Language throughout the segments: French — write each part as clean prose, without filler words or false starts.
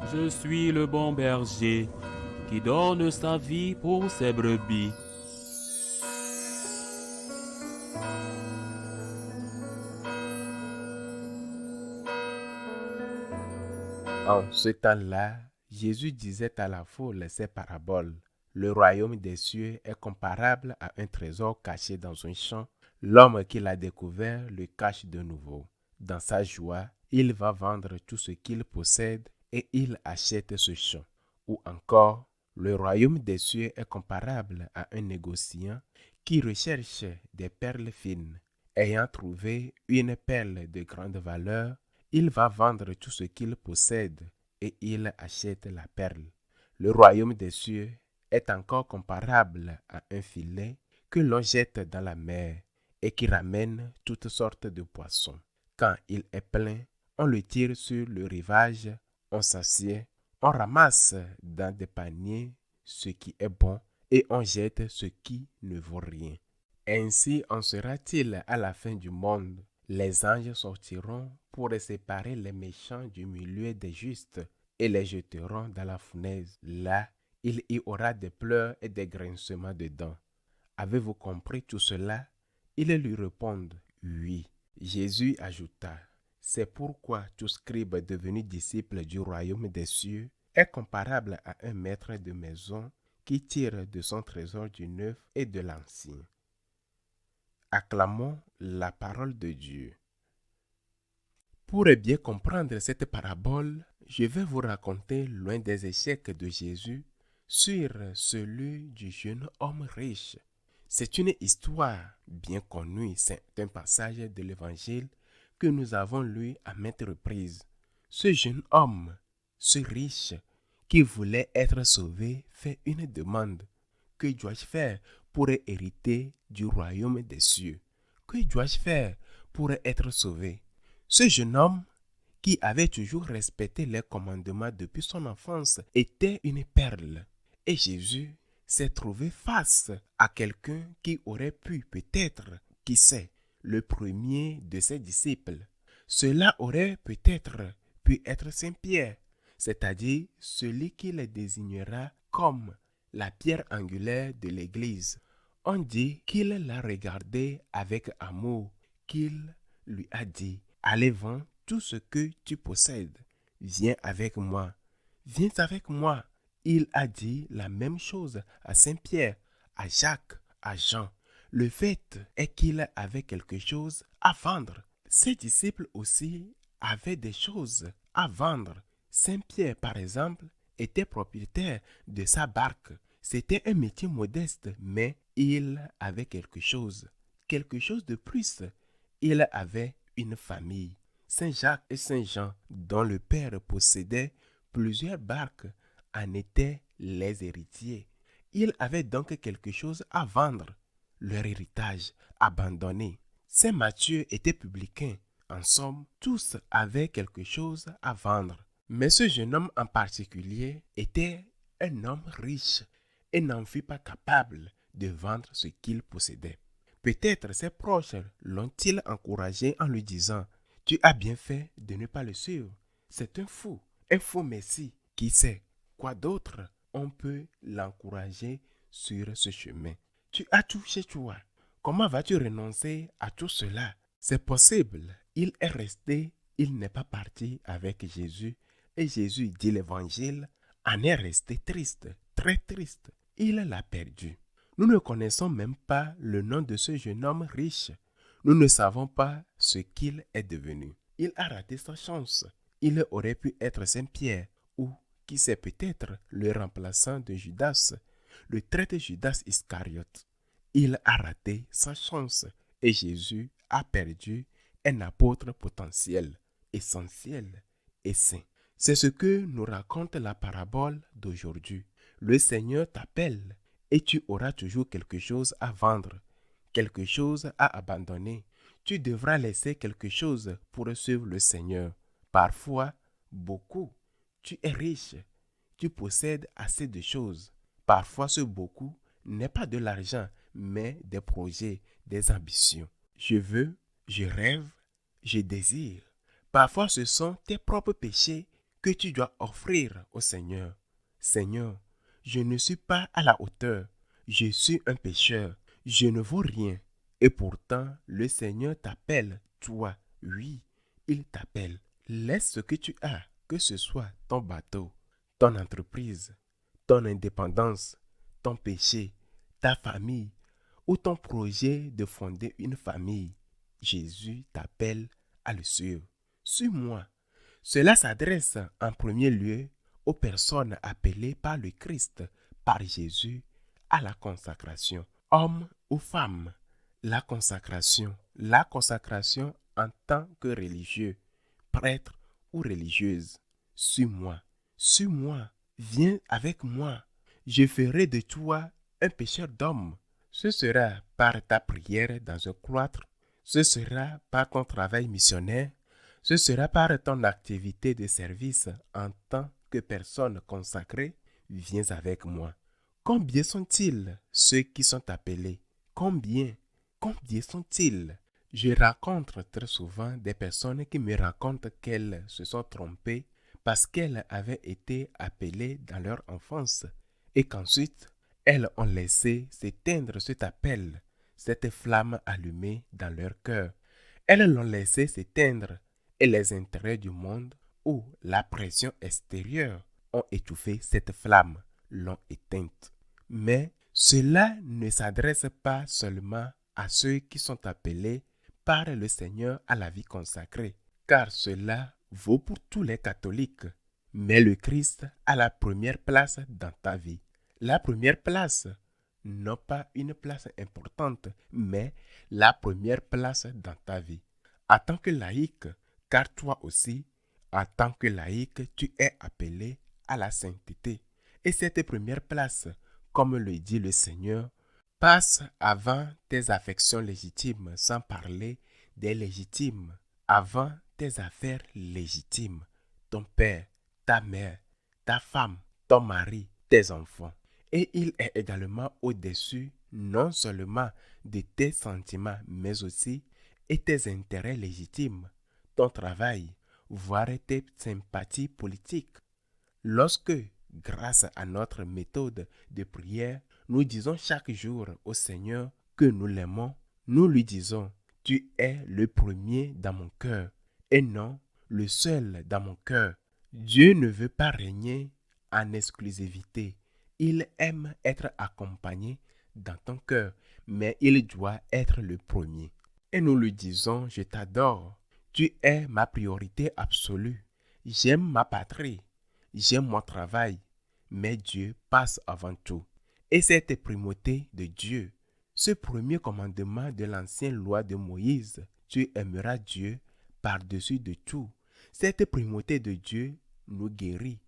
Je suis le bon berger qui donne sa vie pour ses brebis. En ce temps-là, Jésus disait à la foule ces paraboles. Le royaume des cieux est comparable à un trésor caché dans un champ. L'homme qui l'a découvert le cache de nouveau. Dans sa joie, il va vendre tout ce qu'il possède et il achète ce champ. Ou encore, le royaume des cieux est comparable à un négociant qui recherche des perles fines. Ayant trouvé une perle de grande valeur, il va vendre tout ce qu'il possède et il achète la perle. Le royaume des cieux est encore comparable à un filet que l'on jette dans la mer et qui ramène toutes sortes de poissons. Quand il est plein, on le tire sur le rivage, on s'assied, on ramasse dans des paniers ce qui est bon et on jette ce qui ne vaut rien. Ainsi en sera-t-il à la fin du monde. Les anges sortiront pour séparer les méchants du milieu des justes et les jeteront dans la fournaise. Là, il y aura des pleurs et des grincements de dents. Avez-vous compris tout cela? Ils lui répondent, oui. Jésus ajouta, c'est pourquoi tout scribe devenu disciple du royaume des cieux est comparable à un maître de maison qui tire de son trésor du neuf et de l'ancien. Acclamons la parole de Dieu. Pour bien comprendre cette parabole, je vais vous raconter l'un des échecs de Jésus sur celui du jeune homme riche. C'est une histoire bien connue, c'est un passage de l'Évangile que nous avons lu à maintes reprises. Ce jeune homme, ce riche, qui voulait être sauvé, fait une demande. Que dois-je faire pour hériter du royaume des cieux? Que dois-je faire pour être sauvé? Ce jeune homme, qui avait toujours respecté les commandements depuis son enfance, était une perle. Et Jésus s'est trouvé face à quelqu'un qui aurait pu peut-être, qui sait, le premier de ses disciples. Cela aurait peut-être pu être Saint Pierre, c'est-à-dire celui qui le désignera comme la pierre angulaire de l'Église. On dit qu'il l'a regardé avec amour, qu'il lui a dit, allez vendre tout ce que tu possèdes, viens avec moi, viens avec moi. Il a dit la même chose à Saint Pierre, à Jacques, à Jean. Le fait est qu'il avait quelque chose à vendre. Ses disciples aussi avaient des choses à vendre. Saint Pierre, par exemple, était propriétaire de sa barque. C'était un métier modeste, mais il avait quelque chose de plus. Il avait une famille. Saint Jacques et Saint Jean, dont le père possédait plusieurs barques, en étaient les héritiers. Ils avaient donc quelque chose à vendre, leur héritage abandonné. Saint Matthieu était publicain. En somme, tous avaient quelque chose à vendre. Mais ce jeune homme en particulier était un homme riche et n'en fut pas capable de vendre ce qu'il possédait. Peut-être ses proches l'ont-ils encouragé en lui disant « Tu as bien fait de ne pas le suivre. C'est un faux messie. Qui sait, quoi d'autre on peut l'encourager sur ce chemin. Tu as tout chez toi. Comment vas-tu renoncer à tout cela? C'est possible. Il est resté, il n'est pas parti avec Jésus. Et Jésus, dit l'Évangile, en est resté triste, très triste. Il l'a perdu. Nous ne connaissons même pas le nom de ce jeune homme riche. Nous ne savons pas ce qu'il est devenu. Il a raté sa chance. Il aurait pu être Saint Pierre ou, qui sait, peut-être le remplaçant de Judas, le traître Judas Iscariote. Il a raté sa chance et Jésus a perdu un apôtre potentiel, essentiel et saint. C'est ce que nous raconte la parabole d'aujourd'hui. Le Seigneur t'appelle et tu auras toujours quelque chose à vendre, quelque chose à abandonner. Tu devras laisser quelque chose pour suivre le Seigneur. Parfois, beaucoup. Tu es riche, tu possèdes assez de choses. Parfois, ce beaucoup n'est pas de l'argent, mais des projets, des ambitions. Je veux, je rêve, je désire. Parfois, ce sont tes propres péchés que tu dois offrir au Seigneur. Seigneur, je ne suis pas à la hauteur, je suis un pécheur, je ne vaux rien. Et pourtant, le Seigneur t'appelle, toi, oui, il t'appelle. Laisse ce que tu as, que ce soit ton bateau, ton entreprise, ton indépendance, ton péché, ta famille ou ton projet de fonder une famille. Jésus t'appelle à le suivre. Suis-moi. Cela s'adresse en premier lieu aux personnes appelées par le Christ, par Jésus, à la consacration. Hommes ou femmes, la consacration en tant que religieux, prêtre ou religieuse. Suis-moi, suis-moi, viens avec moi. Je ferai de toi un pécheur d'hommes. Ce sera par ta prière dans un cloître, ce sera par ton travail missionnaire, ce sera par ton activité de service en tant que personne consacrée. Viens avec moi. Combien sont-ils ceux qui sont appelés? Combien? Combien sont-ils? Je rencontre très souvent des personnes qui me racontent qu'elles se sont trompées parce qu'elles avaient été appelées dans leur enfance et qu'ensuite elles ont laissé s'éteindre cet appel, cette flamme allumée dans leur cœur. Elles l'ont laissé s'éteindre et les intérêts du monde ou la pression extérieure ont étouffé cette flamme, l'ont éteinte. Mais cela ne s'adresse pas seulement à ceux qui sont appelés par le Seigneur à la vie consacrée, car cela vaut pour tous les catholiques. Mets le Christ à la première place dans ta vie. La première place, non pas une place importante, mais la première place dans ta vie. En tant que laïque, car toi aussi, en tant que laïque, tu es appelé à la sainteté. Et cette première place, comme le dit le Seigneur, passe avant tes affections légitimes, sans parler des légitimes, avant tes affaires légitimes, ton père, ta mère, ta femme, ton mari, tes enfants. Et il est également au-dessus non seulement de tes sentiments, mais aussi de tes intérêts légitimes, ton travail, voire tes sympathies politiques. Lorsque, grâce à notre méthode de prière, nous disons chaque jour au Seigneur que nous l'aimons, nous lui disons, tu es le premier dans mon cœur et non le seul dans mon cœur. Dieu ne veut pas régner en exclusivité. Il aime être accompagné dans ton cœur, mais il doit être le premier. Et nous lui disons, je t'adore, tu es ma priorité absolue, j'aime ma patrie, j'aime mon travail, mais Dieu passe avant tout. Et cette primauté de Dieu, ce premier commandement de l'ancienne loi de Moïse, tu aimeras Dieu par-dessus de tout. Cette primauté de Dieu nous guérit,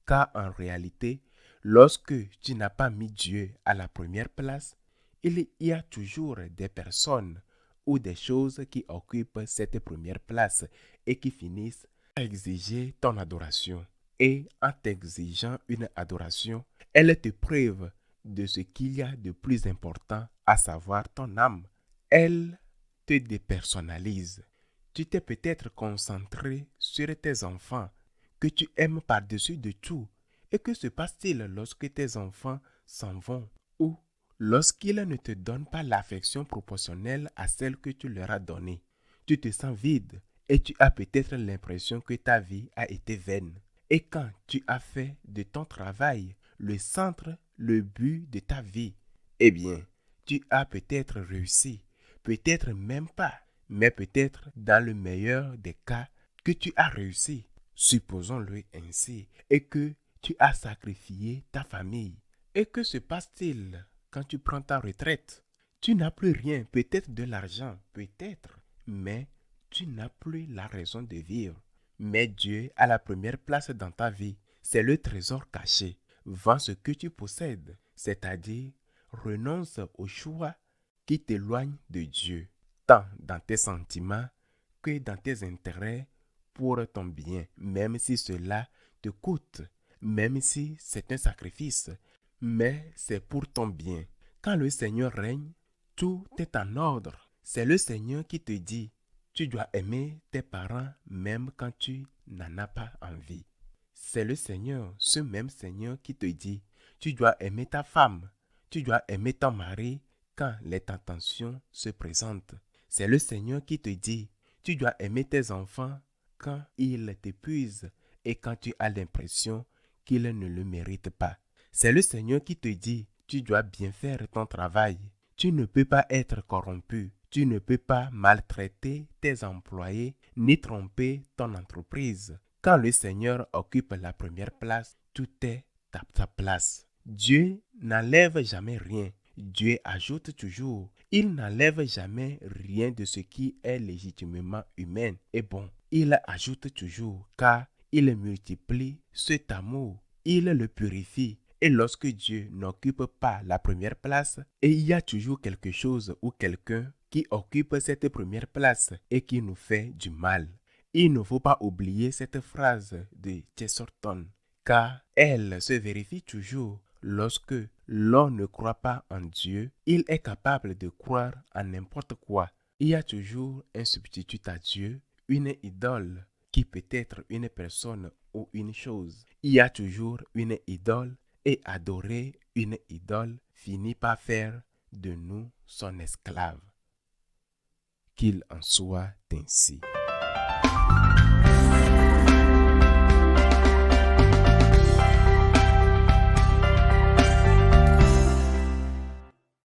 car en réalité, lorsque tu n'as pas mis Dieu à la première place, il y a toujours des personnes ou des choses qui occupent cette première place et qui finissent par exiger ton adoration. Et en t'exigeant une adoration, elles te privent de ce qu'il y a de plus important, à savoir ton âme. Elles te dépersonnalisent. Tu t'es peut-être concentré sur tes enfants, que tu aimes par-dessus de tout. Et que se passe-t-il lorsque tes enfants s'en vont ou lorsqu'ils ne te donnent pas l'affection proportionnelle à celle que tu leur as donnée? Tu te sens vide et tu as peut-être l'impression que ta vie a été vaine. Et quand tu as fait de ton travail le centre, le but de ta vie, eh bien, tu as peut-être réussi, peut-être même pas, mais peut-être dans le meilleur des cas que tu as réussi. Supposons-le ainsi, et que tu as sacrifié ta famille. Et que se passe-t-il quand tu prends ta retraite? Tu n'as plus rien, peut-être de l'argent, peut-être, mais tu n'as plus la raison de vivre. Mais Dieu a la première place dans ta vie. C'est le trésor caché. Vends ce que tu possèdes, c'est-à-dire renonce au choix qui t'éloigne de Dieu, tant dans tes sentiments que dans tes intérêts pour ton bien, même si cela te coûte, même si c'est un sacrifice, mais c'est pour ton bien. Quand le Seigneur règne, tout est en ordre. C'est le Seigneur qui te dit, tu dois aimer tes parents même quand tu n'en as pas envie. C'est le Seigneur, ce même Seigneur qui te dit, tu dois aimer ta femme, tu dois aimer ton mari quand les tentations se présentent. C'est le Seigneur qui te dit, tu dois aimer tes enfants quand ils t'épuisent et quand tu as l'impression qu'ils ne le méritent pas. C'est le Seigneur qui te dit, tu dois bien faire ton travail. Tu ne peux pas être corrompu. Tu ne peux pas maltraiter tes employés ni tromper ton entreprise. Quand le Seigneur occupe la première place, tout est à sa place. Dieu n'enlève jamais rien. Dieu ajoute toujours. Il n'enlève jamais rien de ce qui est légitimement humain et bon. Il ajoute toujours car il multiplie cet amour. Il le purifie. Et lorsque Dieu n'occupe pas la première place, et il y a toujours quelque chose ou quelqu'un qui occupe cette première place et qui nous fait du mal. Il ne faut pas oublier cette phrase de Chesterton, car elle se vérifie toujours. Lorsque l'on ne croit pas en Dieu, il est capable de croire en n'importe quoi. Il y a toujours un substitut à Dieu, une idole, qui peut être une personne ou une chose. Il y a toujours une idole et adorer une idole finit par faire de nous son esclave. Qu'il en soit ainsi.